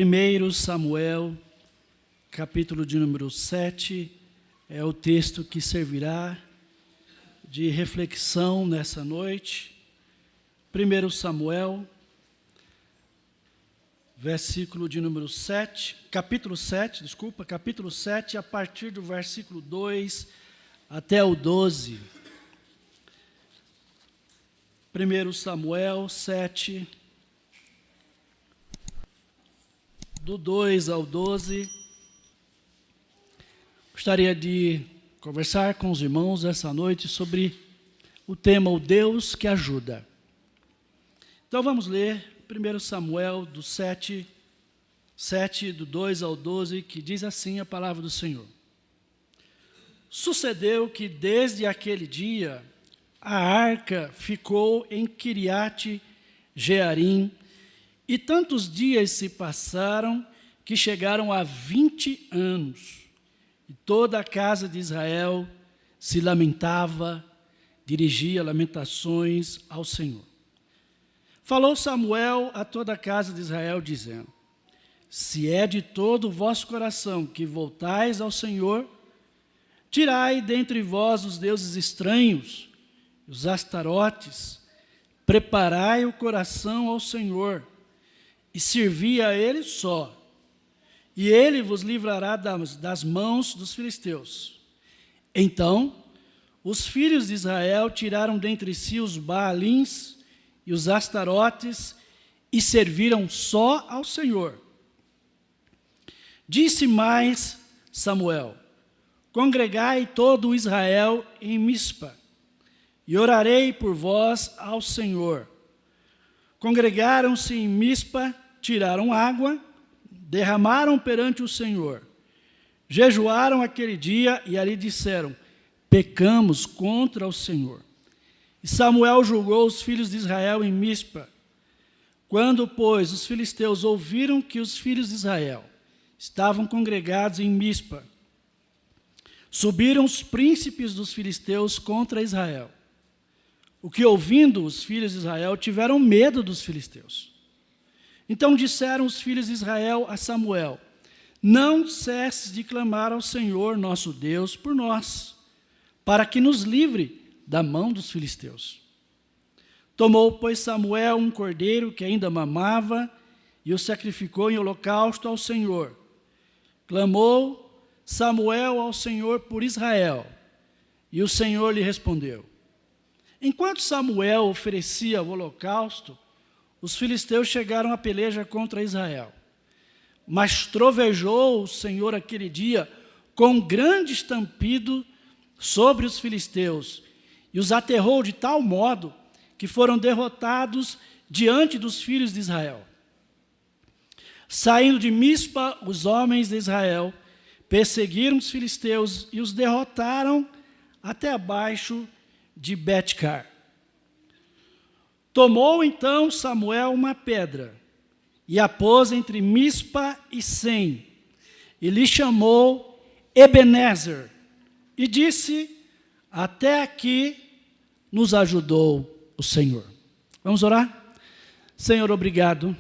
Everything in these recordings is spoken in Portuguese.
1 Samuel, capítulo de número 7, é o texto que servirá de reflexão nessa noite. 1 Samuel, capítulo 7, a partir do versículo 2 até o 12. 1 Samuel 7, do 2 ao 12. Gostaria de conversar com os irmãos essa noite sobre o tema O Deus que Ajuda. Então vamos ler 1 Samuel do 7, do 2 ao 12, que diz assim a palavra do Senhor. Sucedeu que desde aquele dia a arca ficou em Quiriate Jearim, e tantos dias se passaram que chegaram a 20 anos. E toda a casa de Israel se lamentava, dirigia lamentações ao Senhor. Falou Samuel a toda a casa de Israel, dizendo: se é de todo o vosso coração que voltais ao Senhor, tirai dentre vós os deuses estranhos, os astarotes, preparai o coração ao Senhor, e servi a Ele só, e Ele vos livrará das mãos dos filisteus. Então, os filhos de Israel tiraram dentre si os Baalins e os astarotes, e serviram só ao Senhor. Disse mais Samuel: congregai todo o Israel em Mispa, e orarei por vós ao Senhor. Congregaram-se em Mispa, tiraram água, derramaram perante o Senhor. Jejuaram aquele dia e ali disseram: pecamos contra o Senhor. E Samuel julgou os filhos de Israel em Mispa. Quando, pois, os filisteus ouviram que os filhos de Israel estavam congregados em Mispa, subiram os príncipes dos filisteus contra Israel. O que, ouvindo os filhos de Israel, tiveram medo dos filisteus. Então disseram os filhos de Israel a Samuel: não cesses de clamar ao Senhor nosso Deus por nós, para que nos livre da mão dos filisteus. Tomou, pois, Samuel um cordeiro que ainda mamava e o sacrificou em holocausto ao Senhor. Clamou Samuel ao Senhor por Israel, e o Senhor lhe respondeu. Enquanto Samuel oferecia o holocausto, os filisteus chegaram à peleja contra Israel. Mas trovejou o Senhor aquele dia com grande estampido sobre os filisteus, e os aterrou de tal modo que foram derrotados diante dos filhos de Israel. Saindo de Mispa, os homens de Israel perseguiram os filisteus e os derrotaram até abaixo de Betcar. Tomou então Samuel uma pedra e a pôs entre Mispa e Sem, e lhe chamou Ebenezer, e disse: até aqui nos ajudou o Senhor. Vamos orar? Senhor, obrigado,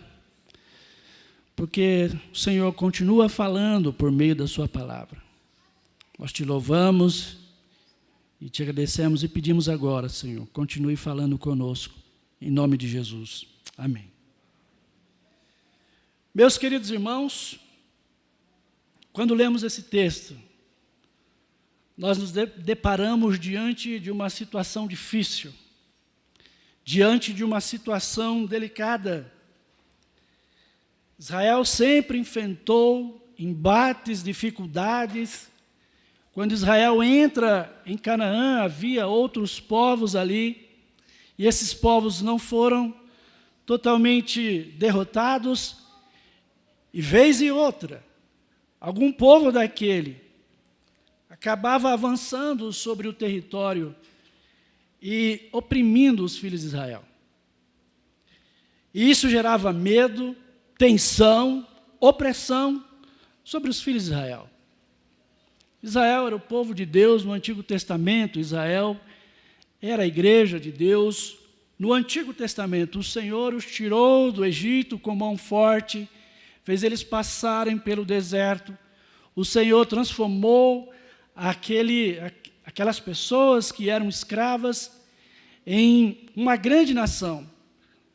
porque o Senhor continua falando por meio da sua palavra. Nós te louvamos e te agradecemos e pedimos agora, Senhor, continue falando conosco, em nome de Jesus. Amém. Meus queridos irmãos, quando lemos esse texto, nós nos deparamos diante de uma situação difícil, diante de uma situação delicada. Israel sempre enfrentou embates, dificuldades. Quando Israel entra em Canaã, havia outros povos ali, e esses povos não foram totalmente derrotados, e vez e outra, algum povo daquele acabava avançando sobre o território e oprimindo os filhos de Israel. E isso gerava medo, tensão, opressão sobre os filhos de Israel. Israel era o povo de Deus no Antigo Testamento, Israel era a igreja de Deus. No Antigo Testamento, o Senhor os tirou do Egito com mão forte, fez eles passarem pelo deserto. O Senhor transformou aquelas pessoas que eram escravas em uma grande nação.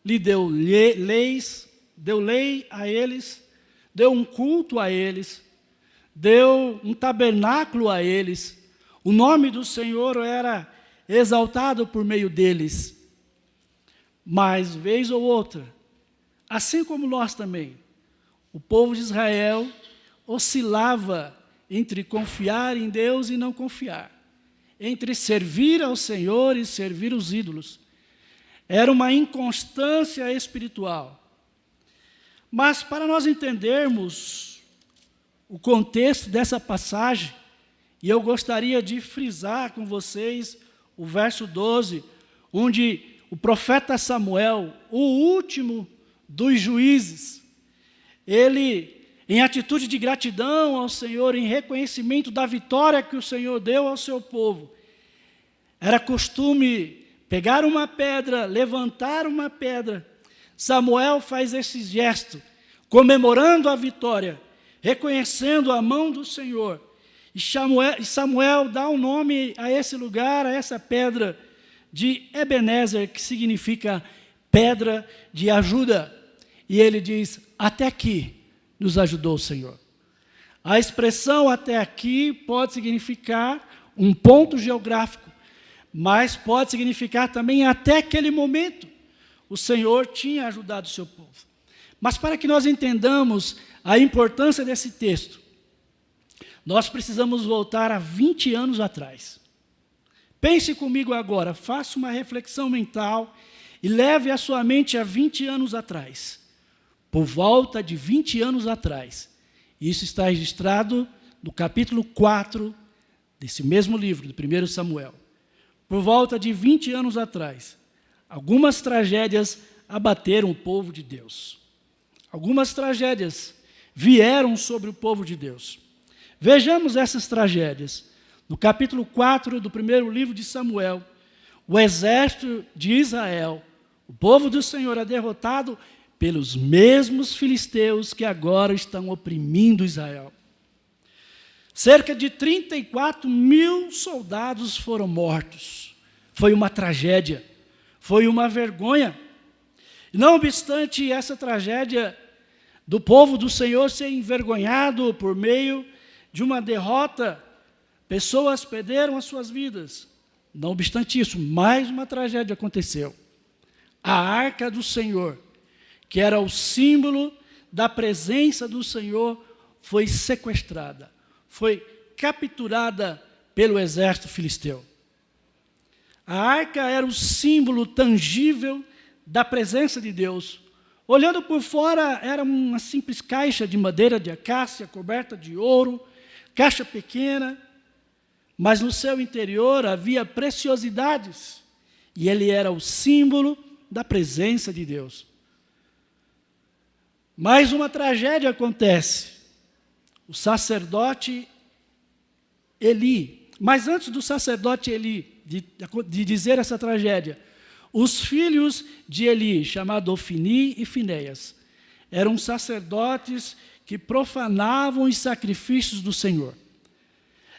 Lhe deu leis, deu lei a eles, deu um culto a eles, deu um tabernáculo a eles. O nome do Senhor era exaltado por meio deles. Mas, vez ou outra, assim como nós também, o povo de Israel oscilava entre confiar em Deus e não confiar, entre servir ao Senhor e servir os ídolos. Era uma inconstância espiritual. Mas, para nós entendermos o contexto dessa passagem, e eu gostaria de frisar com vocês o verso 12, onde o profeta Samuel, o último dos juízes, ele, em atitude de gratidão ao Senhor, em reconhecimento da vitória que o Senhor deu ao seu povo, era costume pegar uma pedra, levantar uma pedra. Samuel faz esse gesto, comemorando a vitória, reconhecendo a mão do Senhor. E Samuel dá um nome a esse lugar, a essa pedra, de Ebenezer, que significa pedra de ajuda. E ele diz, até aqui nos ajudou o Senhor. A expressão até aqui pode significar um ponto geográfico, mas pode significar também até aquele momento o Senhor tinha ajudado o seu povo. Mas para que nós entendamos a importância desse texto, nós precisamos voltar a 20 anos atrás. Pense comigo agora, faça uma reflexão mental e leve a sua mente a 20 anos atrás. Por volta de 20 anos atrás. Isso está registrado no capítulo 4 desse mesmo livro, do 1 Samuel. Por volta de 20 anos atrás, algumas tragédias abateram o povo de Deus. Algumas tragédias vieram sobre o povo de Deus. Vejamos essas tragédias. No capítulo 4 do primeiro livro de Samuel, o exército de Israel, o povo do Senhor é derrotado pelos mesmos filisteus que agora estão oprimindo Israel. Cerca de 34.000 soldados foram mortos. Foi uma tragédia, foi uma vergonha. Não obstante essa tragédia do povo do Senhor ser envergonhado por meio de uma derrota, pessoas perderam as suas vidas. Não obstante isso, mais uma tragédia aconteceu. A arca do Senhor, que era o símbolo da presença do Senhor, foi sequestrada, foi capturada pelo exército filisteu. A arca era o símbolo tangível da presença de Deus. Olhando por fora, era uma simples caixa de madeira de acácia, coberta de ouro, caixa pequena, mas no seu interior havia preciosidades, e ele era o símbolo da presença de Deus. Mais uma tragédia acontece. O sacerdote Eli, mas antes do sacerdote Eli, de dizer essa tragédia, os filhos de Eli, chamados Ofni e Finéias, eram sacerdotes que profanavam os sacrifícios do Senhor.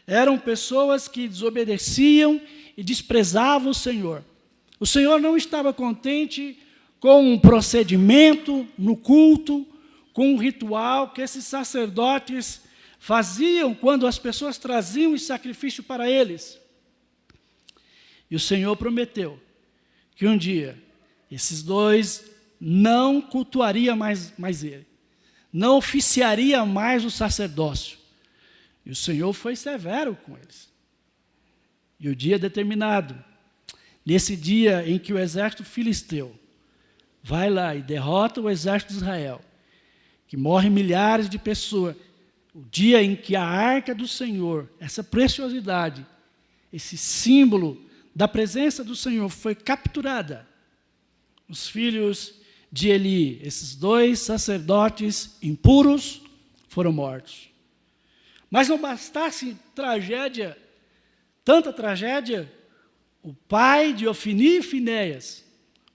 Eram pessoas que desobedeciam e desprezavam o Senhor. O Senhor não estava contente com um procedimento no culto, com um ritual que esses sacerdotes faziam quando as pessoas traziam esse sacrifício para eles. E o Senhor prometeu que um dia esses dois não cultuariam mais ele, não oficiaria mais o sacerdócio. E o Senhor foi severo com eles. E o dia determinado, nesse dia em que o exército filisteu vai lá e derrota o exército de Israel, que morrem milhares de pessoas, o dia em que a arca do Senhor, essa preciosidade, esse símbolo da presença do Senhor foi capturada, os filhos de Eli, esses dois sacerdotes impuros, foram mortos. Mas não bastasse tragédia, tanta tragédia, o pai de Ofni e Finéias,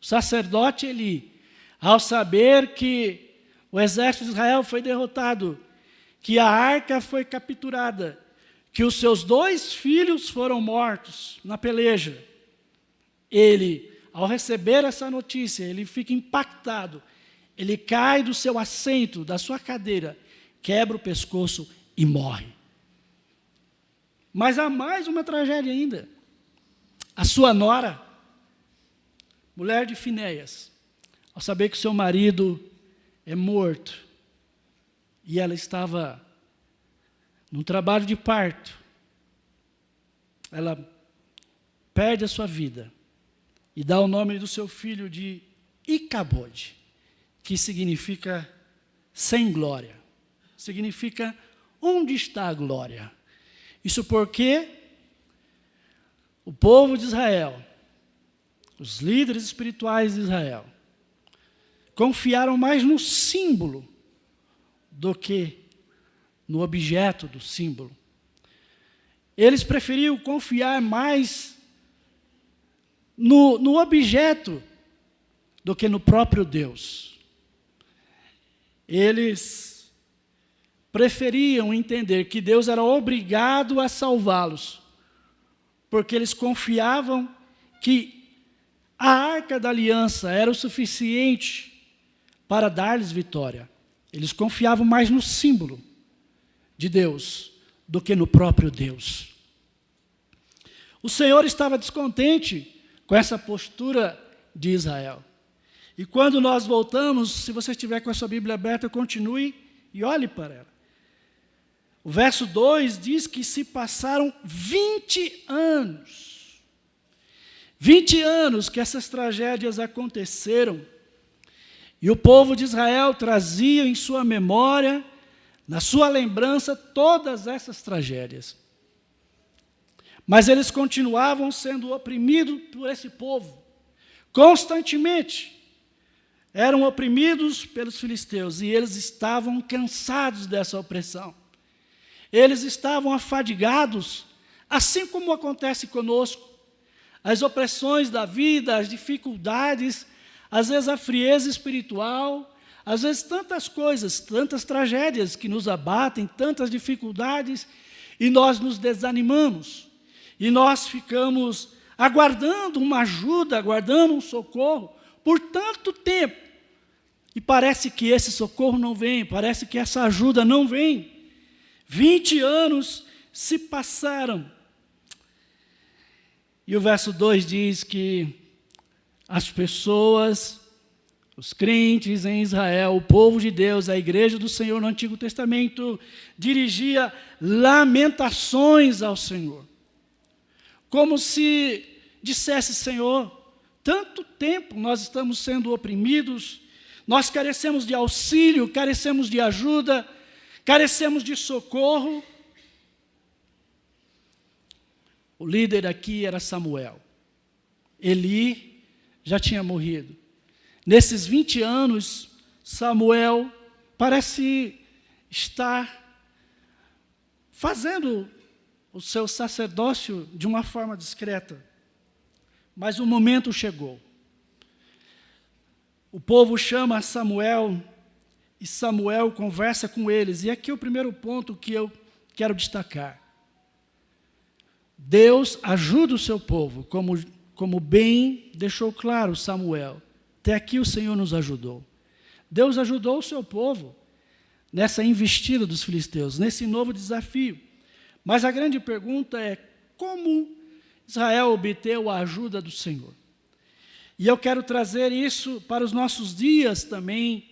o sacerdote Eli, ao saber que o exército de Israel foi derrotado, que a arca foi capturada, que os seus 2 filhos foram mortos na peleja. Ele, ao receber essa notícia, ele fica impactado, ele cai do seu assento, da sua cadeira, quebra o pescoço e morre. Mas há mais uma tragédia ainda. A sua nora, mulher de Finéias, ao saber que seu marido é morto, e ela estava num trabalho de parto, ela perde a sua vida e dá o nome do seu filho de Icabode, que significa sem glória, significa onde está a glória. Isso porque o povo de Israel, os líderes espirituais de Israel, confiaram mais no símbolo do que no objeto do símbolo. Eles preferiam confiar mais no objeto do que no próprio Deus. Eles preferiam entender que Deus era obrigado a salvá-los, porque eles confiavam que a arca da aliança era o suficiente para dar-lhes vitória. Eles confiavam mais no símbolo de Deus do que no próprio Deus. O Senhor estava descontente com essa postura de Israel. E quando nós voltamos, se você estiver com a sua Bíblia aberta, continue e olhe para ela. O verso 2 diz que se passaram 20 anos. 20 anos que essas tragédias aconteceram. E o povo de Israel trazia em sua memória, na sua lembrança, todas essas tragédias. Mas eles continuavam sendo oprimidos por esse povo. Constantemente. Eram oprimidos pelos filisteus e eles estavam cansados dessa opressão. Eles estavam afadigados, assim como acontece conosco. As opressões da vida, as dificuldades, às vezes a frieza espiritual, às vezes tantas coisas, tantas tragédias que nos abatem, tantas dificuldades, e nós nos desanimamos. E nós ficamos aguardando uma ajuda, aguardando um socorro, por tanto tempo. E parece que esse socorro não vem, parece que essa ajuda não vem. 20 anos se passaram. E o verso 2 diz que as pessoas, os crentes em Israel, o povo de Deus, a igreja do Senhor no Antigo Testamento, dirigia lamentações ao Senhor. Como se dissesse: Senhor, tanto tempo nós estamos sendo oprimidos, nós carecemos de auxílio, carecemos de ajuda, carecemos de socorro. O líder aqui era Samuel. Eli já tinha morrido. Nesses 20 anos, Samuel parece estar fazendo o seu sacerdócio de uma forma discreta. Mas o momento chegou. O povo chama Samuel e Samuel conversa com eles. E aqui é o primeiro ponto que eu quero destacar. Deus ajuda o seu povo, como bem deixou claro Samuel. Até aqui o Senhor nos ajudou. Deus ajudou o seu povo nessa investida dos filisteus, nesse novo desafio. Mas a grande pergunta é: como Israel obteve a ajuda do Senhor? E eu quero trazer isso para os nossos dias também,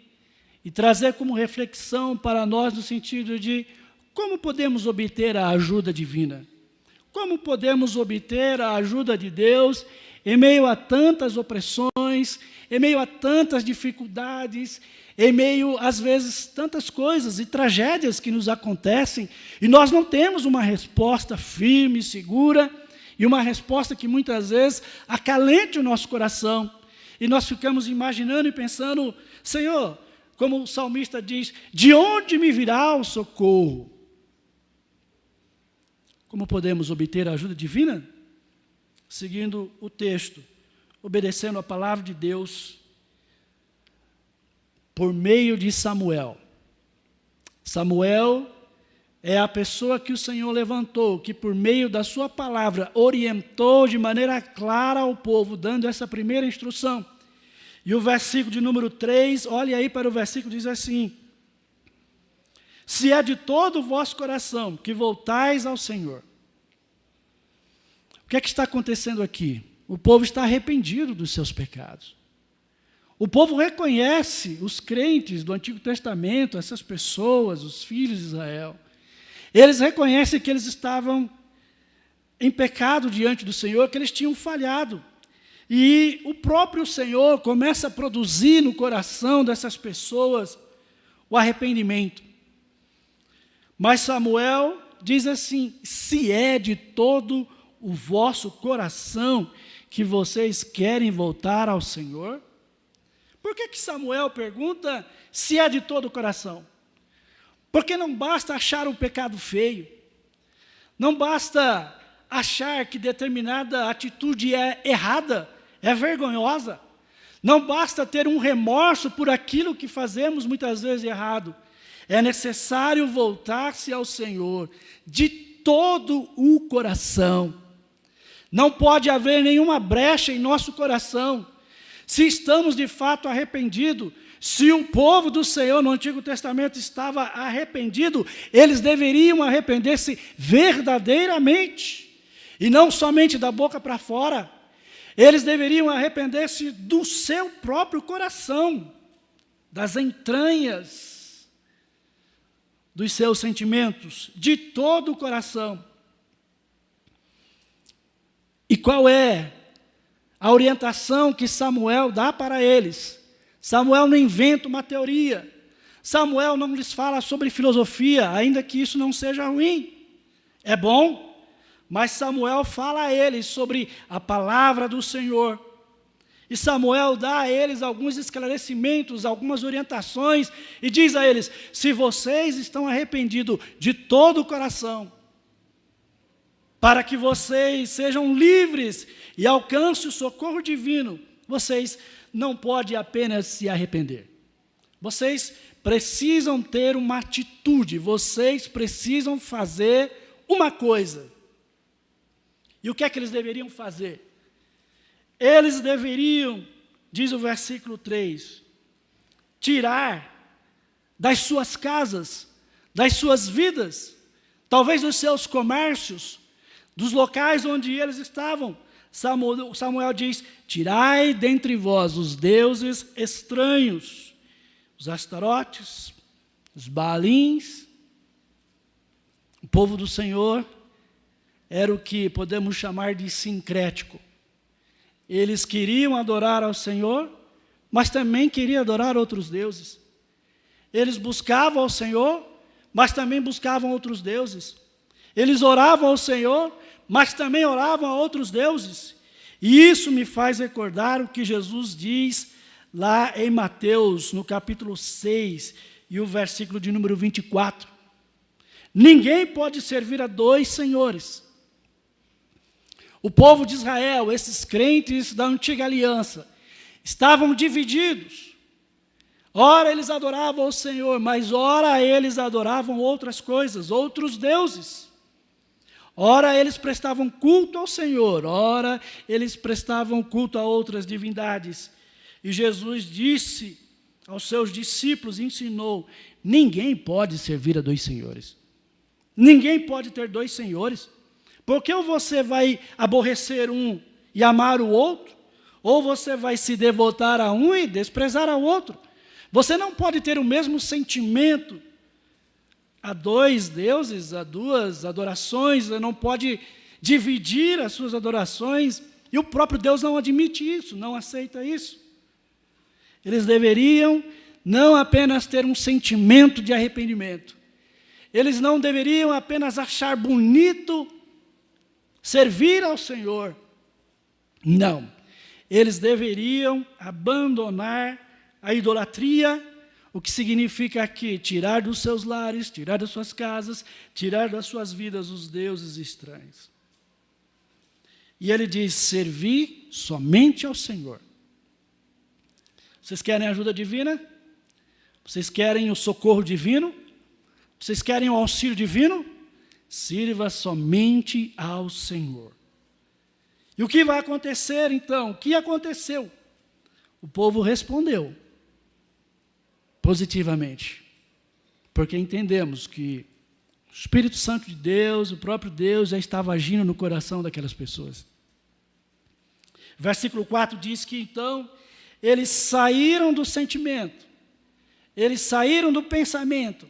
e trazer como reflexão para nós no sentido de como podemos obter a ajuda divina. Como podemos obter a ajuda de Deus em meio a tantas opressões, em meio a tantas dificuldades, em meio, às vezes, tantas coisas e tragédias que nos acontecem, e nós não temos uma resposta firme, segura, e uma resposta que muitas vezes acalente o nosso coração, e nós ficamos imaginando e pensando: Senhor, como o salmista diz, de onde me virá o socorro? Como podemos obter a ajuda divina? Seguindo o texto, obedecendo a palavra de Deus, por meio de Samuel. Samuel é a pessoa que o Senhor levantou, que por meio da sua palavra orientou de maneira clara ao povo, dando essa primeira instrução. E o versículo de número 3, olhe aí para o versículo, diz assim: se é de todo o vosso coração que voltais ao Senhor. O que é que está acontecendo aqui? O povo está arrependido dos seus pecados. O povo reconhece os crentes do Antigo Testamento, essas pessoas, os filhos de Israel. Eles reconhecem que eles estavam em pecado diante do Senhor, que eles tinham falhado. E o próprio Senhor começa a produzir no coração dessas pessoas o arrependimento. Mas Samuel diz assim: se é de todo o vosso coração que vocês querem voltar ao Senhor. Por que Samuel pergunta se é de todo o coração? Porque não basta achar um pecado feio, não basta achar que determinada atitude é errada, é vergonhosa, não basta ter um remorso por aquilo que fazemos muitas vezes errado. É necessário voltar-se ao Senhor de todo o coração. Não pode haver nenhuma brecha em nosso coração. Se estamos de fato arrependidos, se o povo do Senhor no Antigo Testamento estava arrependido, eles deveriam arrepender-se verdadeiramente, e não somente da boca para fora. Eles deveriam arrepender-se do seu próprio coração, das entranhas dos seus sentimentos, de todo o coração. E qual é a orientação que Samuel dá para eles? Samuel não inventa uma teoria. Samuel não lhes fala sobre filosofia, ainda que isso não seja ruim. É bom, mas Samuel fala a eles sobre a palavra do Senhor. E Samuel dá a eles alguns esclarecimentos, algumas orientações, e diz a eles: se vocês estão arrependidos de todo o coração, para que vocês sejam livres e alcancem o socorro divino, vocês não podem apenas se arrepender. Vocês precisam ter uma atitude, vocês precisam fazer uma coisa. E o que é que eles deveriam fazer? Eles deveriam, diz o versículo 3, tirar das suas casas, das suas vidas, talvez dos seus comércios, dos locais onde eles estavam. Samuel diz: tirai dentre vós os deuses estranhos, os astarotes, os baalins. O povo do Senhor era o que podemos chamar de sincrético. Eles queriam adorar ao Senhor, mas também queriam adorar outros deuses. Eles buscavam ao Senhor, mas também buscavam outros deuses. Eles oravam ao Senhor, mas também oravam a outros deuses. E isso me faz recordar o que Jesus diz lá em Mateus, no capítulo 6, e o versículo de número 24. Ninguém pode servir a dois senhores. O povo de Israel, esses crentes da antiga aliança, estavam divididos. Ora eles adoravam o Senhor, mas ora eles adoravam outras coisas, outros deuses. Ora eles prestavam culto ao Senhor, ora eles prestavam culto a outras divindades. E Jesus disse aos seus discípulos, ensinou: ninguém pode servir a dois senhores. Ninguém pode ter dois senhores. Porque ou você vai aborrecer um e amar o outro, ou você vai se devotar a um e desprezar ao outro. Você não pode ter o mesmo sentimento a dois deuses, a duas adorações, você não pode dividir as suas adorações, e o próprio Deus não admite isso, não aceita isso. Eles deveriam não apenas ter um sentimento de arrependimento, eles não deveriam apenas achar bonito servir ao Senhor, não, eles deveriam abandonar a idolatria. O que significa aqui? Tirar dos seus lares, tirar das suas casas, tirar das suas vidas os deuses estranhos. E ele diz: servir somente ao Senhor. Vocês querem ajuda divina? Vocês querem o socorro divino? Vocês querem o auxílio divino? Sirva somente ao Senhor. E o que vai acontecer então? O que aconteceu? O povo respondeu positivamente, porque entendemos que o Espírito Santo de Deus, o próprio Deus, já estava agindo no coração daquelas pessoas. Versículo 4 diz que então eles saíram do sentimento, eles saíram do pensamento,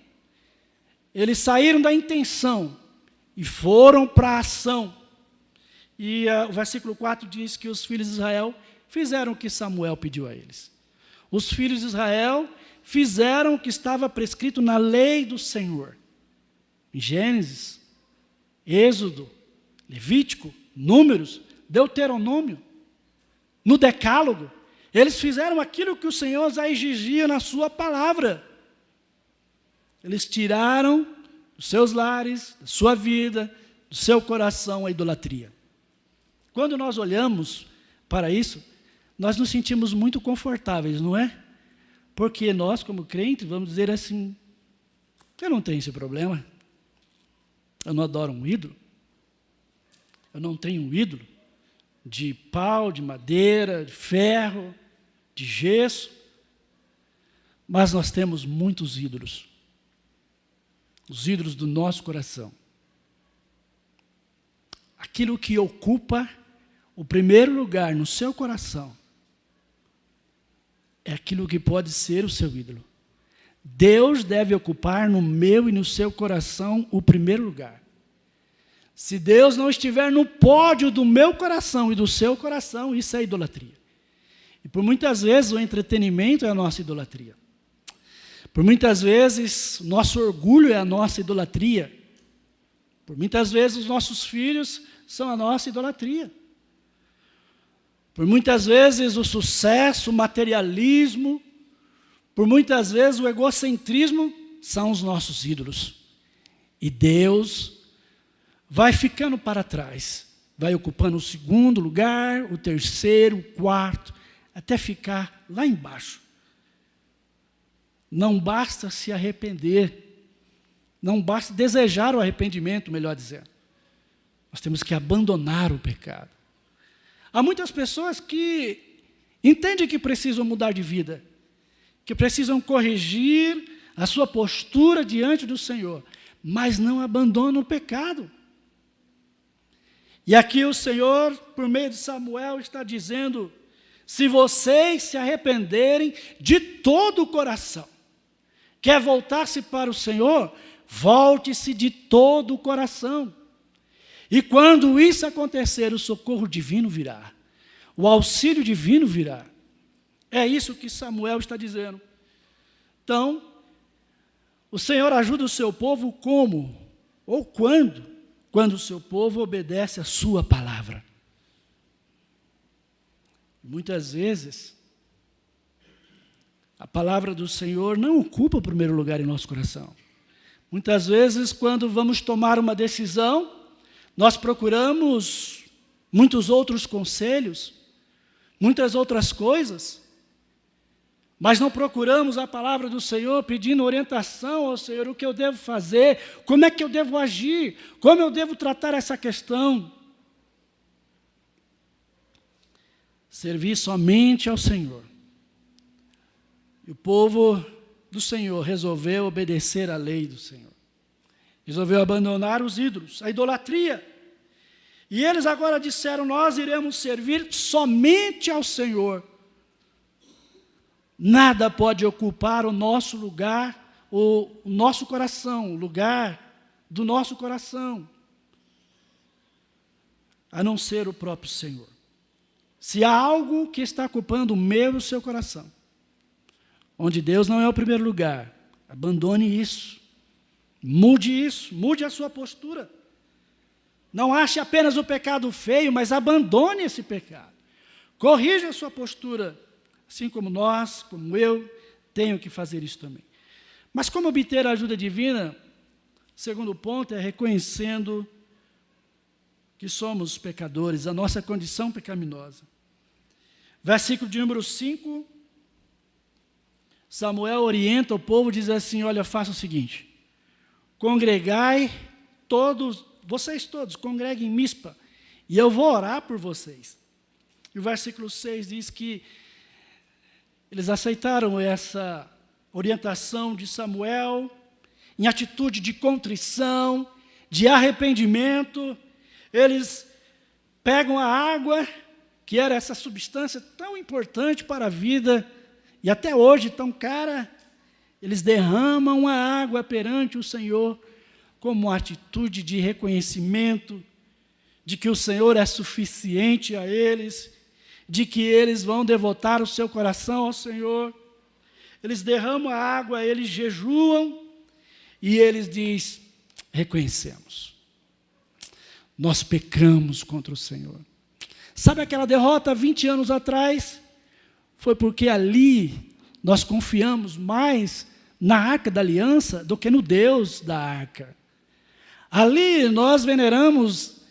eles saíram da intenção e foram para a ação. E o versículo 4 diz que os filhos de Israel fizeram o que Samuel pediu a eles. Os filhos de Israel fizeram o que estava prescrito na lei do Senhor. Em Gênesis, Êxodo, Levítico, Números, Deuteronômio, no Decálogo, eles fizeram aquilo que o Senhor já exigia na sua palavra. Eles tiraram dos seus lares, da sua vida, do seu coração a idolatria. Quando nós olhamos para isso, nós nos sentimos muito confortáveis, não é? Porque nós, como crentes, vamos dizer assim, eu não tenho esse problema, eu não adoro um ídolo, eu não tenho um ídolo de pau, de madeira, de ferro, de gesso, mas nós temos muitos ídolos, os ídolos do nosso coração. Aquilo que ocupa o primeiro lugar no seu coração é aquilo que pode ser o seu ídolo. Deus deve ocupar no meu e no seu coração o primeiro lugar. Se Deus não estiver no pódio do meu coração e do seu coração, isso é idolatria. E por muitas vezes o entretenimento é a nossa idolatria. Por muitas vezes o nosso orgulho é a nossa idolatria. Por muitas vezes os nossos filhos são a nossa idolatria. Por muitas vezes o sucesso, o materialismo, por muitas vezes o egocentrismo são os nossos ídolos. E Deus vai ficando para trás, vai ocupando o segundo lugar, o terceiro, o quarto, até ficar lá embaixo. Não basta se arrepender, não basta desejar o arrependimento, melhor dizendo. Nós temos que abandonar o pecado. Há muitas pessoas que entendem que precisam mudar de vida, que precisam corrigir a sua postura diante do Senhor, mas não abandonam o pecado. E aqui o Senhor, por meio de Samuel, está dizendo: se vocês se arrependerem de todo o coração, quer voltar-se para o Senhor, volte-se de todo o coração. E quando isso acontecer, o socorro divino virá, o auxílio divino virá. É isso que Samuel está dizendo. Então, o Senhor ajuda o seu povo como? Ou quando? Quando o seu povo obedece a sua palavra. Muitas vezes, a palavra do Senhor não ocupa o primeiro lugar em nosso coração. Muitas vezes, quando vamos tomar uma decisão, nós procuramos muitos outros conselhos, muitas outras coisas, mas não procuramos a palavra do Senhor pedindo orientação ao Senhor, o que eu devo fazer, como é que eu devo agir, como eu devo tratar essa questão. Servir somente ao Senhor. E o povo do Senhor resolveu obedecer à lei do Senhor. Resolveu abandonar os ídolos, a idolatria. E eles agora disseram: nós iremos servir somente ao Senhor. Nada pode ocupar o nosso lugar, o nosso coração, o lugar do nosso coração, a não ser o próprio Senhor. Se há algo que está ocupando o meu e o seu coração, onde Deus não é o primeiro lugar, abandone isso. Mude a sua postura. Não ache apenas o pecado feio, mas abandone esse pecado. Corrija a sua postura, assim como nós, como eu, tenho que fazer isso também. Mas como obter a ajuda divina? Segundo ponto é reconhecendo que somos pecadores, a nossa condição pecaminosa. Versículo de número 5, Samuel orienta o povo, diz assim: olha, faça o seguinte, congregai todos, vocês todos, congreguem em Mispa, e eu vou orar por vocês. E o versículo 6 diz que eles aceitaram essa orientação de Samuel, em atitude de contrição, de arrependimento. Eles pegam a água, que era essa substância tão importante para a vida, e até hoje tão cara, eles derramam a água perante o Senhor, como uma atitude de reconhecimento, de que o Senhor é suficiente a eles, de que eles vão devotar o seu coração ao Senhor. Eles derramam a água, eles jejuam, e eles dizem: reconhecemos, nós pecamos contra o Senhor. Sabe aquela derrota 20 anos atrás? Foi porque ali nós confiamos mais na Arca da Aliança do que no Deus da Arca. Ali nós veneramos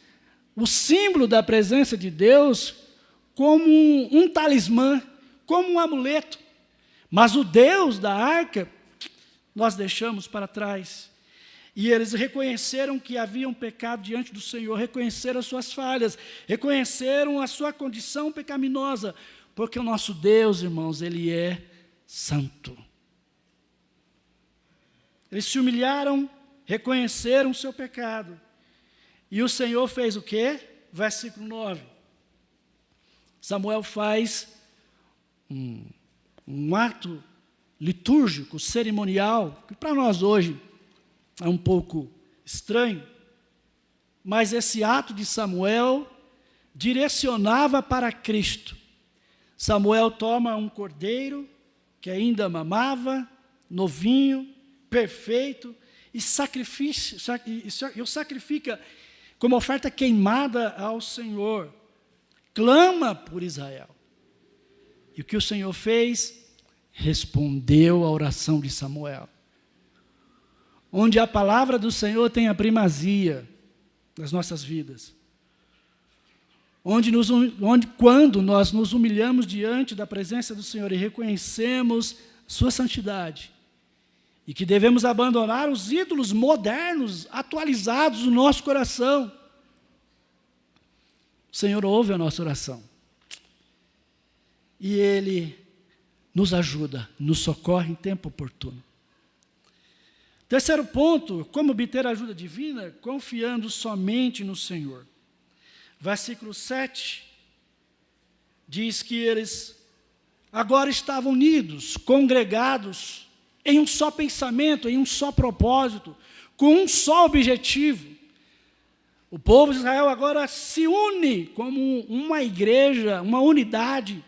o símbolo da presença de Deus como um talismã, como um amuleto. Mas o Deus da Arca nós deixamos para trás. E eles reconheceram que haviam pecado diante do Senhor, reconheceram as suas falhas, reconheceram a sua condição pecaminosa, porque o nosso Deus, irmãos, Ele é santo. Eles se humilharam, reconheceram o seu pecado. E o Senhor fez o quê? Versículo 9. Samuel faz um ato litúrgico, cerimonial, que para nós hoje é um pouco estranho, mas esse ato de Samuel direcionava para Cristo. Samuel toma um cordeiro, que ainda mamava, novinho, perfeito, e o sacrifica como oferta queimada ao Senhor. Clama por Israel. E o que o Senhor fez? Respondeu à oração de Samuel. Onde a palavra do Senhor tem a primazia das nossas vidas. Quando nós nos humilhamos diante da presença do Senhor e reconhecemos sua santidade, e que devemos abandonar os ídolos modernos, atualizados no nosso coração, o Senhor ouve a nossa oração. E Ele nos ajuda, nos socorre em tempo oportuno. Terceiro ponto, como obter ajuda divina? Confiando somente no Senhor. Versículo 7 diz que eles agora estavam unidos, congregados, em um só pensamento, em um só propósito, com um só objetivo. O povo de Israel agora se une como uma igreja, uma unidade.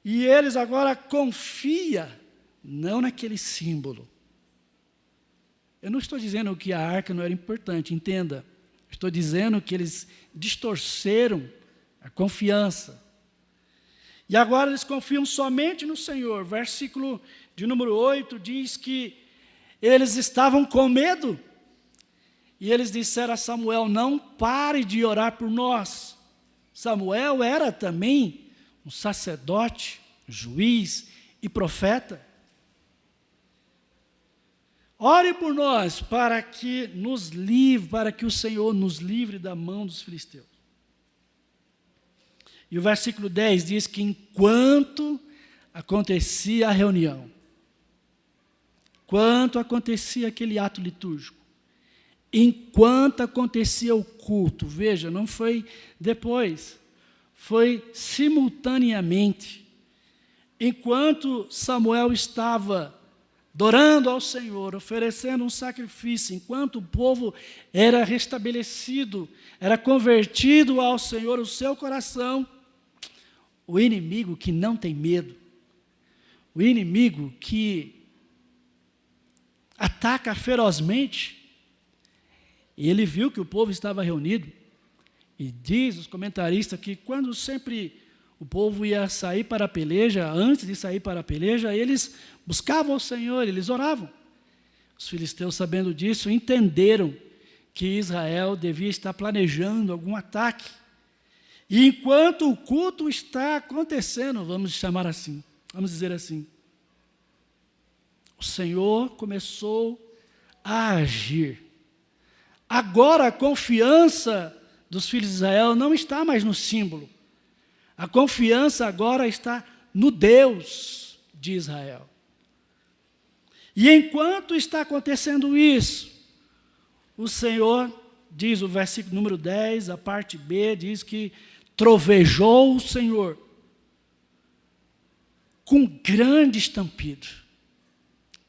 E eles agora confiam, não naquele símbolo. Eu não estou dizendo que a arca não era importante, entenda. Estou dizendo que eles distorceram a confiança. E agora eles confiam somente no Senhor. Versículo de número 8 diz que eles estavam com medo. E eles disseram a Samuel: não pare de orar por nós. Samuel era também um sacerdote, juiz e profeta. Ore por nós para que o Senhor nos livre da mão dos filisteus. E o versículo 10 diz que enquanto acontecia a reunião, enquanto acontecia aquele ato litúrgico, enquanto acontecia o culto, veja, não foi depois, foi simultaneamente, enquanto Samuel estava adorando ao Senhor, oferecendo um sacrifício, enquanto o povo era restabelecido, era convertido ao Senhor o seu coração, o inimigo que não tem medo, o inimigo que ataca ferozmente, e ele viu que o povo estava reunido, e diz os comentaristas que quando sempre o povo ia sair para a peleja, antes de sair para a peleja, eles buscavam o Senhor, eles oravam. Os filisteus, sabendo disso, entenderam que Israel devia estar planejando algum ataque. E enquanto o culto está acontecendo, vamos chamar assim, vamos dizer assim, Senhor começou a agir. Agora a confiança dos filhos de Israel não está mais no símbolo. A confiança agora está no Deus de Israel. E enquanto está acontecendo isso, o Senhor, diz o versículo número 10, a parte B, diz que trovejou o Senhor com grande estampido.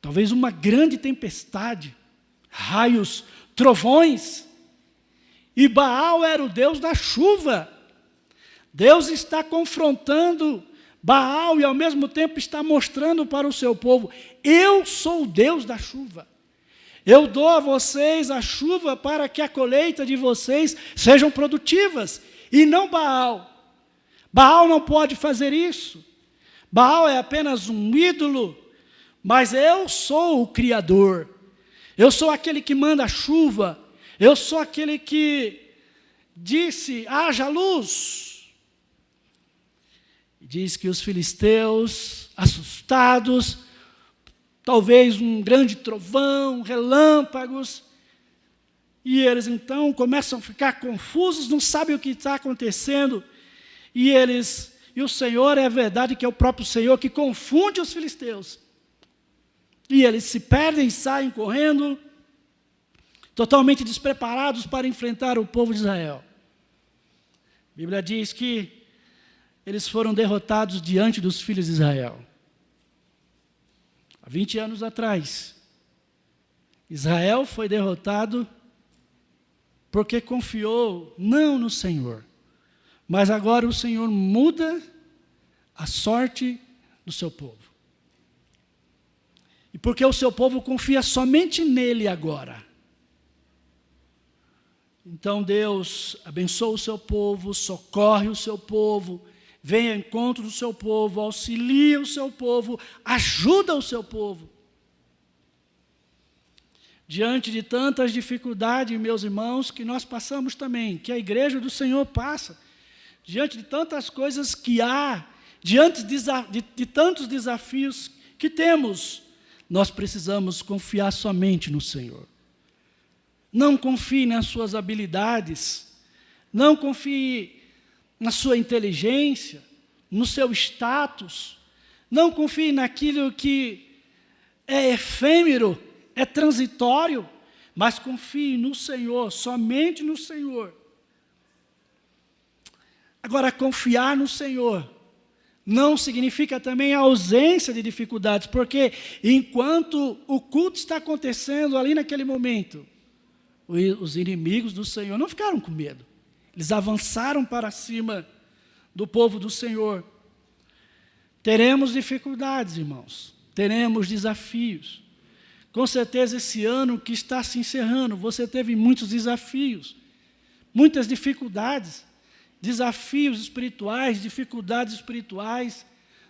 Talvez uma grande tempestade, raios, trovões. E Baal era o deus da chuva. Deus está confrontando Baal e ao mesmo tempo está mostrando para o seu povo: eu sou o Deus da chuva. Eu dou a vocês a chuva para que a colheita de vocês sejam produtivas, e não Baal. Baal não pode fazer isso. Baal é apenas um ídolo, mas eu sou o Criador. Eu sou aquele que manda a chuva. Eu sou aquele que disse: haja luz. Diz que os filisteus, assustados, talvez um grande trovão, relâmpagos, e eles então começam a ficar confusos, não sabem o que está acontecendo, e o Senhor, é verdade que é o próprio Senhor que confunde os filisteus, e eles se perdem, saem correndo, totalmente despreparados para enfrentar o povo de Israel. A Bíblia diz que eles foram derrotados diante dos filhos de Israel. Há 20 anos atrás, Israel foi derrotado porque confiou não no Senhor, mas agora o Senhor muda a sorte do seu povo. E porque o seu povo confia somente nele agora. Então Deus abençoa o seu povo, socorre o seu povo, vem ao encontro do seu povo, auxilia o seu povo, ajuda o seu povo. Diante de tantas dificuldades, meus irmãos, que nós passamos também, que a igreja do Senhor passa, diante de tantas coisas que há, diante de tantos desafios que temos, nós precisamos confiar somente no Senhor. Não confie nas suas habilidades, não confie na sua inteligência, no seu status, não confie naquilo que é efêmero, é transitório, mas confie no Senhor, somente no Senhor. Agora, confiar no Senhor não significa também a ausência de dificuldades, porque enquanto o culto está acontecendo ali naquele momento, os inimigos do Senhor não ficaram com medo. Eles avançaram para cima do povo do Senhor. Teremos dificuldades, irmãos. Teremos desafios. Com certeza, esse ano que está se encerrando, você teve muitos desafios, muitas dificuldades, desafios espirituais, dificuldades espirituais,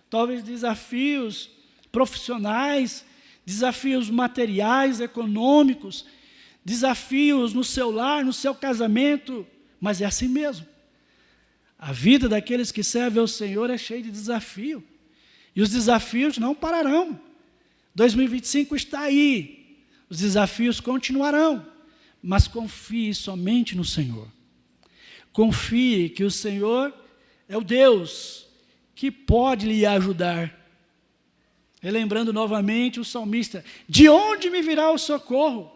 talvez desafios profissionais, desafios materiais, econômicos, desafios no seu lar, no seu casamento. Mas é assim mesmo. A vida daqueles que servem ao Senhor é cheia de desafio. E os desafios não pararão. 2025 está aí. Os desafios continuarão. Mas confie somente no Senhor. Confie que o Senhor é o Deus que pode lhe ajudar. Relembrando novamente o salmista: de onde me virá o socorro?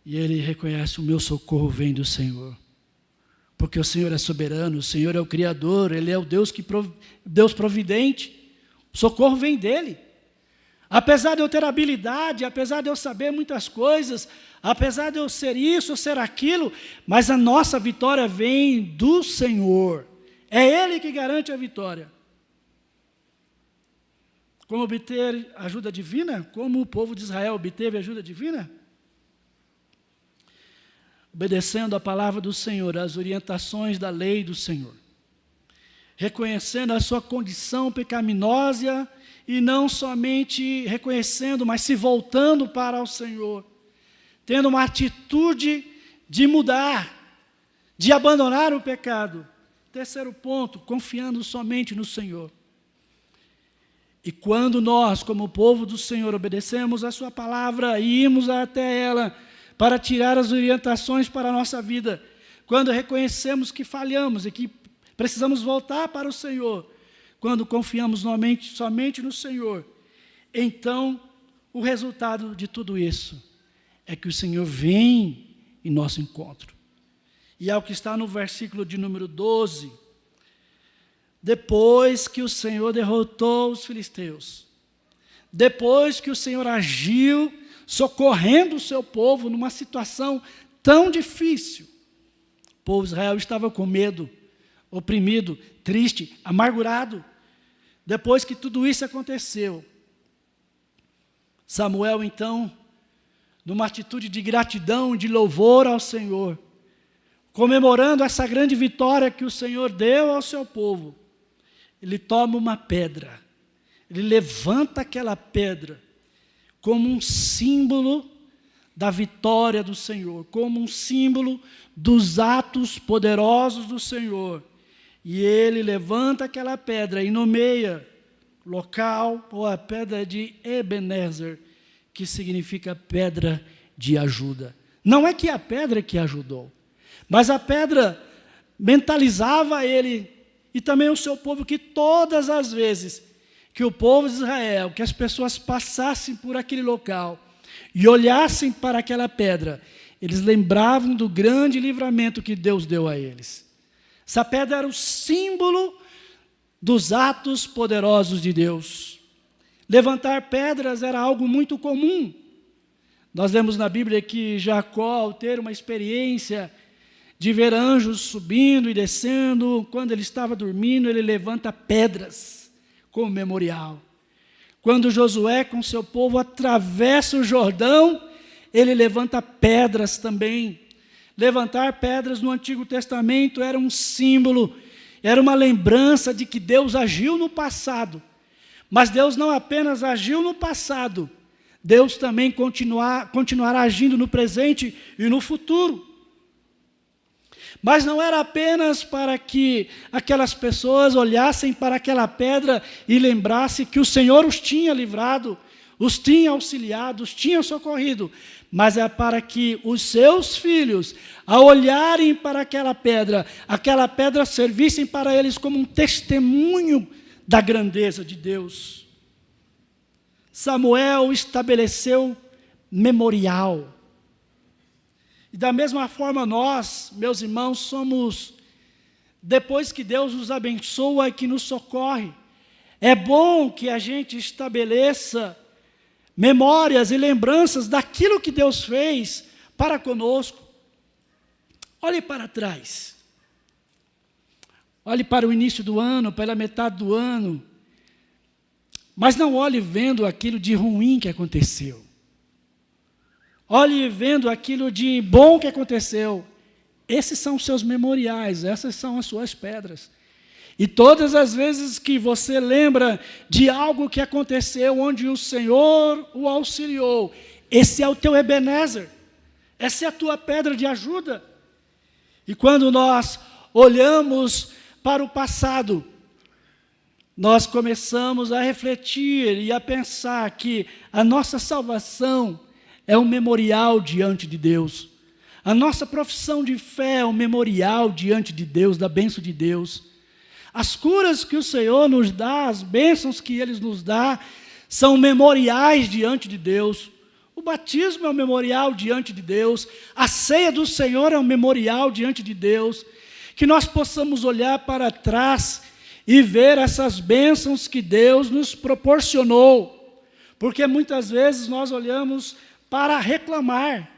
E ele reconhece: o meu socorro vem do Senhor. Porque o Senhor é soberano, o Senhor é o Criador, Ele é o Deus, Deus providente. O socorro vem dEle. Apesar de eu ter habilidade, apesar de eu saber muitas coisas, apesar de eu ser isso ou ser aquilo, mas a nossa vitória vem do Senhor. É Ele que garante a vitória. Como obter ajuda divina? Como o povo de Israel obteve ajuda divina? Obedecendo a palavra do Senhor, as orientações da lei do Senhor, reconhecendo a sua condição pecaminosa e não somente reconhecendo, mas se voltando para o Senhor, tendo uma atitude de mudar, de abandonar o pecado. Terceiro ponto, confiando somente no Senhor. E quando nós, como povo do Senhor, obedecemos a sua palavra e irmos até ela para tirar as orientações para a nossa vida, quando reconhecemos que falhamos e que precisamos voltar para o Senhor, quando confiamos somente no Senhor, então o resultado de tudo isso é que o Senhor vem em nosso encontro. E é o que está no versículo de número 12. Depois que o Senhor derrotou os filisteus, depois que o Senhor agiu, socorrendo o seu povo numa situação tão difícil, o povo de Israel estava com medo, oprimido, triste, amargurado. Depois que tudo isso aconteceu, Samuel, então, numa atitude de gratidão, de louvor ao Senhor, comemorando essa grande vitória que o Senhor deu ao seu povo, ele toma uma pedra, ele levanta aquela pedra como um símbolo da vitória do Senhor, como um símbolo dos atos poderosos do Senhor. E ele levanta aquela pedra e nomeia local, ou a pedra de Ebenezer, que significa pedra de ajuda. Não é que a pedra que ajudou, mas a pedra mentalizava ele e também o seu povo, que todas as vezes que o povo de Israel, que as pessoas passassem por aquele local e olhassem para aquela pedra, eles lembravam do grande livramento que Deus deu a eles. Essa pedra era o símbolo dos atos poderosos de Deus. Levantar pedras era algo muito comum. Nós lemos na Bíblia que Jacó, ao ter uma experiência de ver anjos subindo e descendo, quando ele estava dormindo, ele levanta pedras como memorial. Quando Josué com seu povo atravessa o Jordão, ele levanta pedras também. Levantar pedras no Antigo Testamento era um símbolo, era uma lembrança de que Deus agiu no passado. Mas Deus não apenas agiu no passado, Deus também continuará agindo no presente e no futuro. Mas não era apenas para que aquelas pessoas olhassem para aquela pedra e lembrassem que o Senhor os tinha livrado, os tinha auxiliado, os tinha socorrido, mas é para que os seus filhos, ao olharem para aquela pedra servissem para eles como um testemunho da grandeza de Deus. Samuel estabeleceu memorial. E da mesma forma nós, meus irmãos, somos, depois que Deus nos abençoa e que nos socorre, é bom que a gente estabeleça memórias e lembranças daquilo que Deus fez para conosco. Olhe para trás. Olhe para o início do ano, pela metade do ano. Mas não olhe vendo aquilo de ruim que aconteceu. Olhe vendo aquilo de bom que aconteceu. Esses são os seus memoriais, essas são as suas pedras. E todas as vezes que você lembra de algo que aconteceu, onde o Senhor o auxiliou, esse é o teu Ebenezer, essa é a tua pedra de ajuda. E quando nós olhamos para o passado, nós começamos a refletir e a pensar que a nossa salvação é um memorial diante de Deus. A nossa profissão de fé é um memorial diante de Deus, da bênção de Deus. As curas que o Senhor nos dá, as bênçãos que Ele nos dá, são memoriais diante de Deus. O batismo é um memorial diante de Deus. A ceia do Senhor é um memorial diante de Deus. Que nós possamos olhar para trás e ver essas bênçãos que Deus nos proporcionou. Porque muitas vezes nós olhamos para reclamar.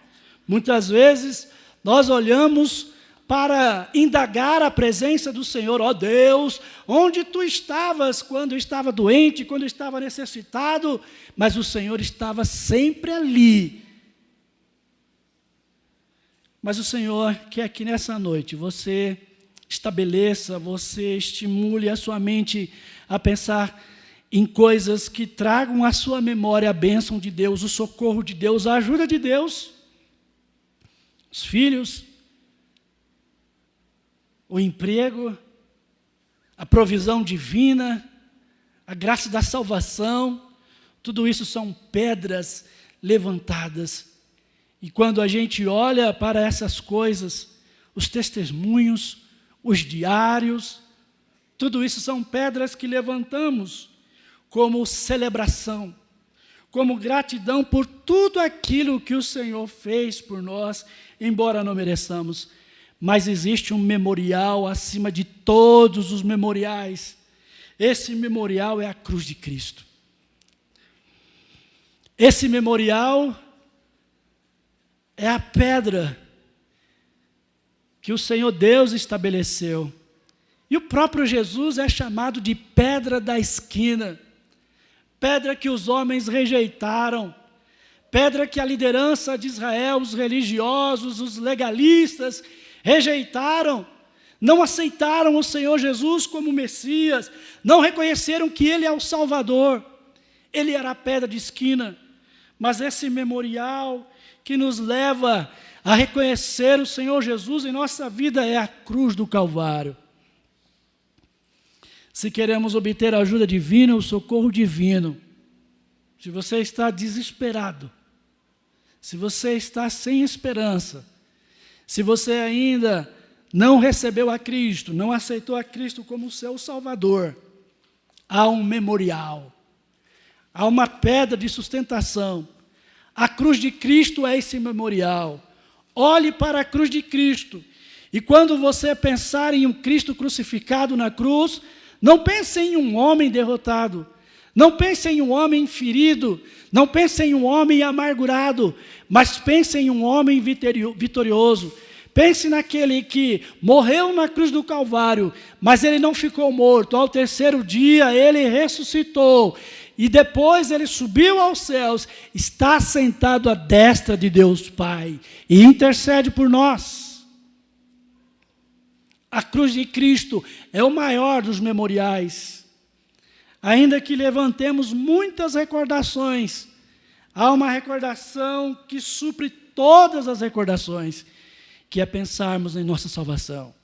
Muitas vezes nós olhamos para indagar a presença do Senhor. Ó Deus, onde tu estavas quando eu estava doente, quando eu estava necessitado? Mas o Senhor estava sempre ali. Mas o Senhor quer que nessa noite você estabeleça, você estimule a sua mente a pensar em coisas que tragam à sua memória a bênção de Deus, o socorro de Deus, a ajuda de Deus. Os filhos, o emprego, a provisão divina, a graça da salvação, tudo isso são pedras levantadas. E quando a gente olha para essas coisas, os testemunhos, os diários, tudo isso são pedras que levantamos como celebração, como gratidão por tudo aquilo que o Senhor fez por nós, embora não mereçamos. Mas existe um memorial acima de todos os memoriais. Esse memorial é a cruz de Cristo. Esse memorial é a pedra que o Senhor Deus estabeleceu. E o próprio Jesus é chamado de pedra da esquina. Pedra que os homens rejeitaram, pedra que a liderança de Israel, os religiosos, os legalistas, rejeitaram, não aceitaram o Senhor Jesus como Messias, não reconheceram que Ele é o Salvador. Ele era a pedra de esquina, mas esse memorial que nos leva a reconhecer o Senhor Jesus em nossa vida é a cruz do Calvário. Se queremos obter a ajuda divina, o socorro divino, se você está desesperado, se você está sem esperança, se você ainda não recebeu a Cristo, não aceitou a Cristo como seu Salvador, há um memorial, há uma pedra de sustentação. A cruz de Cristo é esse memorial. Olhe para a cruz de Cristo, e quando você pensar em um Cristo crucificado na cruz, não pense em um homem derrotado, não pense em um homem ferido, não pense em um homem amargurado, mas pense em um homem vitorioso. Pense naquele que morreu na cruz do Calvário, mas ele não ficou morto. Ao terceiro dia ele ressuscitou, e depois ele subiu aos céus, está sentado à destra de Deus Pai, e intercede por nós. A cruz de Cristo é o maior dos memoriais. Ainda que levantemos muitas recordações, há uma recordação que supre todas as recordações, que é pensarmos em nossa salvação.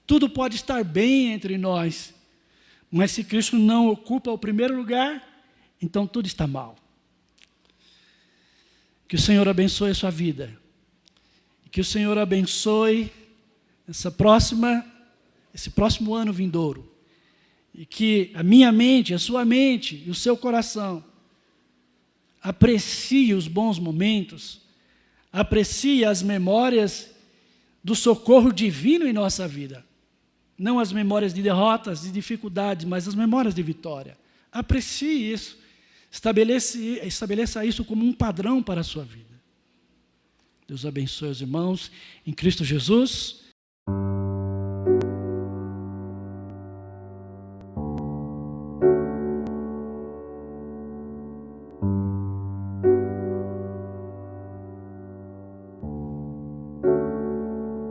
Tudo pode estar bem entre nós, mas se Cristo não ocupa o primeiro lugar, então tudo está mal. Que o Senhor abençoe a sua vida, que o Senhor abençoe esse próximo ano vindouro, e que a minha mente, a sua mente e o seu coração aprecie os bons momentos, aprecie as memórias do socorro divino em nossa vida, não as memórias de derrotas, de dificuldades, mas as memórias de vitória. Aprecie isso, estabeleça isso como um padrão para a sua vida. Deus abençoe os irmãos em Cristo Jesus.